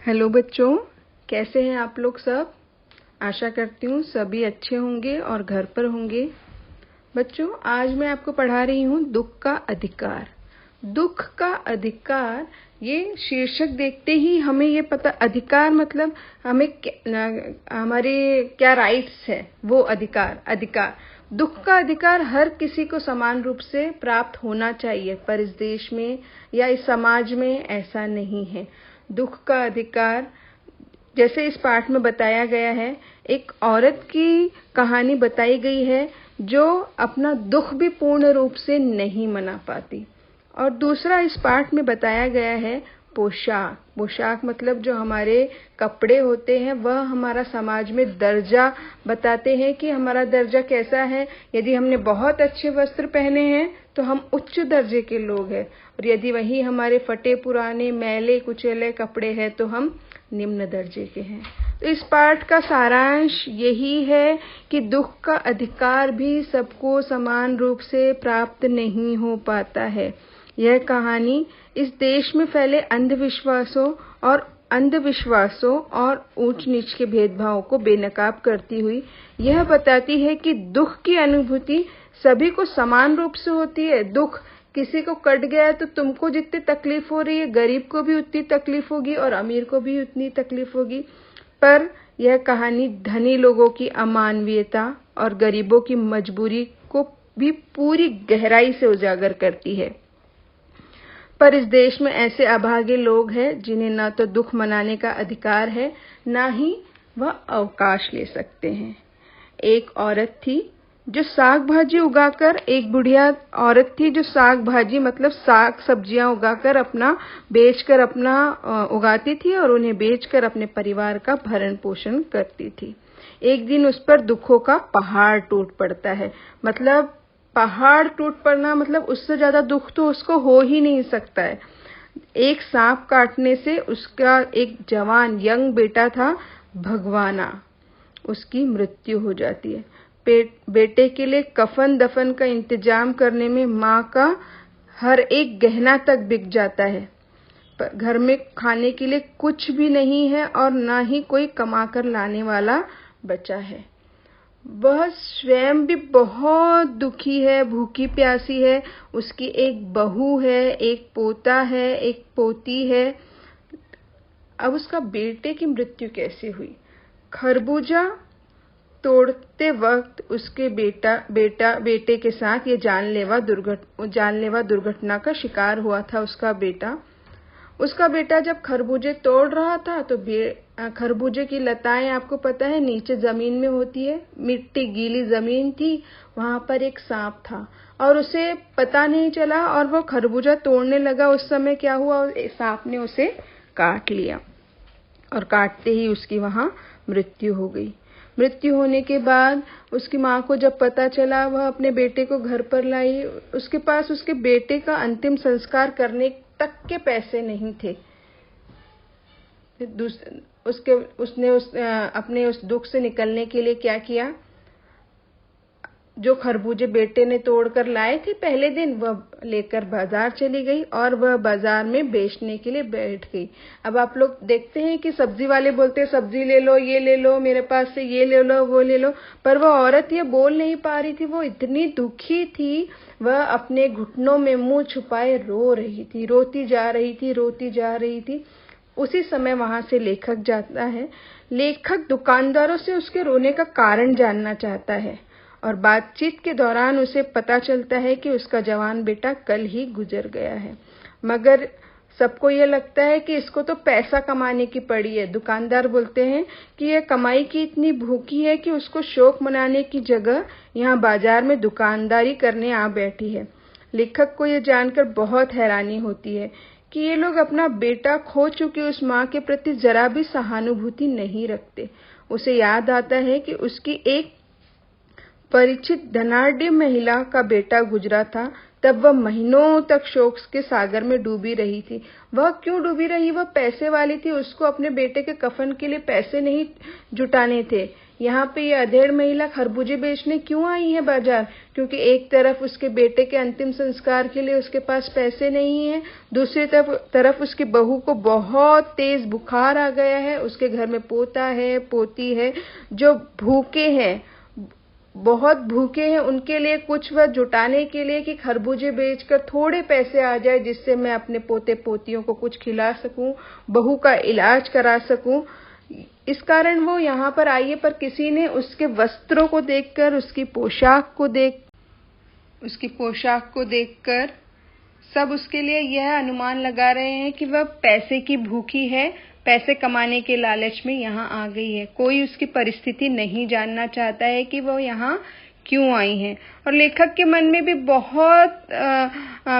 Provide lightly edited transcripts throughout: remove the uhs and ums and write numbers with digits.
Hello बच्चों, कैसे हैं आप लोग सब। आशा करती हूँ सभी अच्छे होंगे और घर पर होंगे। बच्चों, आज मैं आपको पढ़ा रही हूँ दुख का अधिकार। दुख का अधिकार, ये शीर्षक देखते ही हमें ये पता, अधिकार मतलब हमें हमारे क्या राइट्स है, वो अधिकार। दुख का अधिकार हर किसी को समान रूप से प्राप्त होना चाहिए, पर इस देश में या इस समाज में ऐसा नहीं है। दुख का अधिकार जैसे इस पाठ में बताया गया है, एक औरत की कहानी बताई गई है जो अपना दुख भी पूर्ण रूप से नहीं मना पाती। और दूसरा इस पाठ में बताया गया है पोशाक मतलब जो हमारे कपड़े होते हैं, वह हमारा समाज में दर्जा बताते हैं कि हमारा दर्जा कैसा है। यदि हमने बहुत अच्छे वस्त्र पहने हैं तो हम उच्च दर्जे के लोग हैं, और यदि वही हमारे फटे पुराने मैले कुचले कपड़े हैं तो हम निम्न दर्जे के हैं। तो इस पाठ का सारांश यही है कि दुख का अधिकार भी सबको समान रूप से प्राप्त नहीं हो पाता है। यह कहानी इस देश में फैले अंधविश्वासों और ऊंच नीच के भेदभाव को बेनकाब करती हुई यह बताती है कि दुख की अनुभूति सभी को समान रूप से होती है। दुख किसी को कट गया तो तुमको जितनी तकलीफ हो रही है, गरीब को भी उतनी तकलीफ होगी और अमीर को भी उतनी तकलीफ होगी। पर यह कहानी धनी लोगों की अमानवीयता और गरीबों की मजबूरी को भी पूरी गहराई से उजागर करती है। पर इस देश में ऐसे अभागे लोग हैं जिन्हें न तो दुख मनाने का अधिकार है, न ही वह अवकाश ले सकते हैं। एक औरत थी जो साग भाजी उगाकर, एक बुढ़िया औरत थी जो साग भाजी मतलब साग सब्जियां उगाकर बेचकर उगाती थी और उन्हें बेचकर अपने परिवार का भरण पोषण करती थी। एक दिन उस पर दुखों का पहाड़ टूट पड़ता है। मतलब पहाड़ टूट पड़ना मतलब उससे ज्यादा दुख तो उसको हो ही नहीं सकता है। एक सांप काटने से उसका एक जवान यंग बेटा था भगवाना, उसकी मृत्यु हो जाती है। बेटे के लिए कफन दफन का इंतजाम करने में माँ का हर एक गहना तक बिक जाता है। पर घर में खाने के लिए कुछ भी नहीं है और ना ही कोई कमाकर लाने वाला बचा है। वह स्वयं भी बहुत दुखी है, भूखी प्यासी है। उसकी एक बहू है, एक पोता है, एक पोती है। अब उसका बेटे की मृत्यु कैसे हुई? खरबूजा तोड़ते वक्त उसके बेटे के साथ ये जानलेवा दुर्घटना का शिकार हुआ था। उसका बेटा जब खरबूजे तोड़ रहा था तो खरबूजे की लताएं आपको पता है नीचे जमीन में होती है, मिट्टी गीली जमीन थी, वहां पर एक सांप था और उसे पता नहीं चला और वो खरबूजा तोड़ने लगा। उस समय क्या हुआ, सांप ने उसे काट लिया और काटते ही उसकी वहां मृत्यु हो गई। मृत्यु होने के बाद उसकी माँ को जब पता चला, वह अपने बेटे को घर पर लाई। उसके पास उसके बेटे का अंतिम संस्कार करने तक के पैसे नहीं थे। उसने अपने उस दुख से निकलने के लिए क्या किया, जो खरबूजे बेटे ने तोड़कर लाए थे पहले दिन, वह लेकर बाजार चली गई और वह बाजार में बेचने के लिए बैठ गई। अब आप लोग देखते हैं कि सब्जी वाले बोलते हैं सब्जी ले लो, ये ले लो, मेरे पास से ये ले लो, वो ले लो, पर वह औरत ये बोल नहीं पा रही थी। वो इतनी दुखी थी, वह अपने घुटनों में मुंह छुपाए रो रही थी, रोती जा रही थी। उसी समय वहां से लेखक जाता है। लेखक दुकानदारों से उसके रोने का कारण जानना चाहता है और बातचीत के दौरान उसे पता चलता है कि उसका जवान बेटा कल ही गुजर गया है। मगर सबको ये लगता है कि इसको तो पैसा कमाने की पड़ी है। दुकानदार बोलते हैं कि यह कमाई की इतनी भूखी है कि उसको शोक मनाने की जगह यहाँ बाजार में दुकानदारी करने आ बैठी है। लेखक को यह जानकर बहुत हैरानी होती है कि ये लोग अपना बेटा खो चुकी उस माँ के प्रति जरा भी सहानुभूति नहीं रखते। उसे याद आता है कि उसकी एक परिचित धनाढ्य महिला का बेटा गुजरा था। तब वह महीनों तक शोक के सागर में डूबी रही थी। वह क्यों डूबी रही? वह पैसे वाली थी, उसको अपने बेटे के कफन के लिए पैसे नहीं जुटाने थे। यहाँ पे ये अधेड़ महिला खरबूजे बेचने क्यों आई है बाजार? क्योंकि एक तरफ उसके बेटे के अंतिम संस्कार के लिए उसके पास पैसे नहीं है, दूसरी तरफ उसकी बहू को बहुत तेज बुखार आ गया है, उसके घर में पोता है पोती है जो भूखे हैं, बहुत भूखे हैं। उनके लिए कुछ वह जुटाने के लिए कि खरबूजे बेचकर थोड़े पैसे आ जाए जिससे मैं अपने पोते पोतियों को कुछ खिला सकूं, बहू का इलाज करा सकूं। इस कारण वो यहाँ पर आई है, पर किसी ने उसके वस्त्रों को देखकर, उसकी पोशाक को देखकर सब उसके लिए यह अनुमान लगा रहे हैं कि वह पैसे की भूखी है, पैसे कमाने के लालच में यहाँ आ गई है। कोई उसकी परिस्थिति नहीं जानना चाहता है कि वह यहाँ क्यों आई है। और लेखक के मन में भी बहुत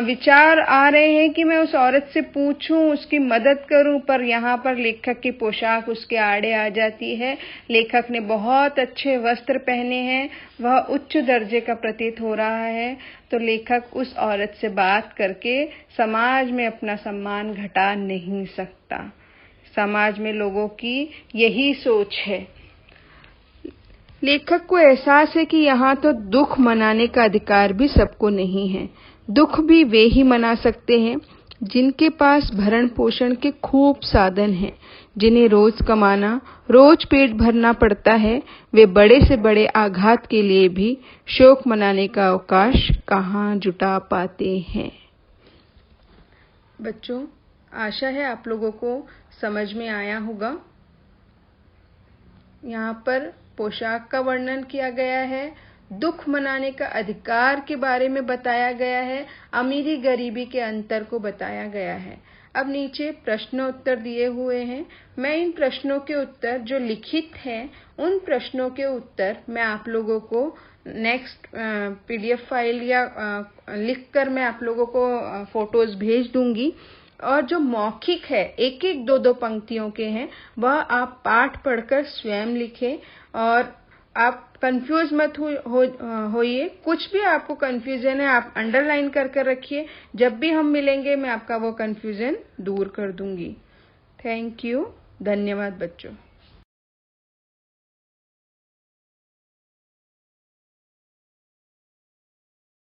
विचार आ रहे हैं कि मैं उस औरत से पूछूं, उसकी मदद करूं, पर यहाँ पर लेखक की पोशाक उसके आड़े आ जाती है। लेखक ने बहुत अच्छे वस्त्र पहने हैं, वह उच्च दर्जे का प्रतीत हो रहा है, तो लेखक उस औरत से बात करके समाज में अपना सम्मान घटा नहीं सकता। समाज में लोगों की यही सोच है। लेखक को एहसास है कि यहाँ तो दुख मनाने का अधिकार भी सबको नहीं है। दुख भी वे ही मना सकते हैं जिनके पास भरण पोषण के खूब साधन हैं, जिन्हें रोज कमाना, रोज पेट भरना पड़ता है। वे बड़े से बड़े आघात के लिए भी शोक मनाने का अवकाश कहाँ जुटा पाते हैं। बच्चों, आशा है आप लोगों को समझ में आया होगा। यहाँ पर पोशाक का वर्णन किया गया है, दुख मनाने का अधिकार के बारे में बताया गया है, अमीरी गरीबी के अंतर को बताया गया है। अब नीचे प्रश्न उत्तर दिए हुए हैं। मैं इन प्रश्नों के उत्तर जो लिखित हैं, उन प्रश्नों के उत्तर मैं आप लोगों को नेक्स्ट PDF फाइल या लिखकर मैं आप लोगों को फोटोज भेज दूंगी। और जो मौखिक है, एक एक दो दो पंक्तियों के हैं, वह आप पाठ पढ़कर स्वयं लिखें। और आप कंफ्यूज मत होइए। कुछ भी आपको कंफ्यूजन है आप अंडरलाइन कर रखिए। जब भी हम मिलेंगे मैं आपका वो कंफ्यूजन दूर कर दूंगी। Thank you. धन्यवाद बच्चों।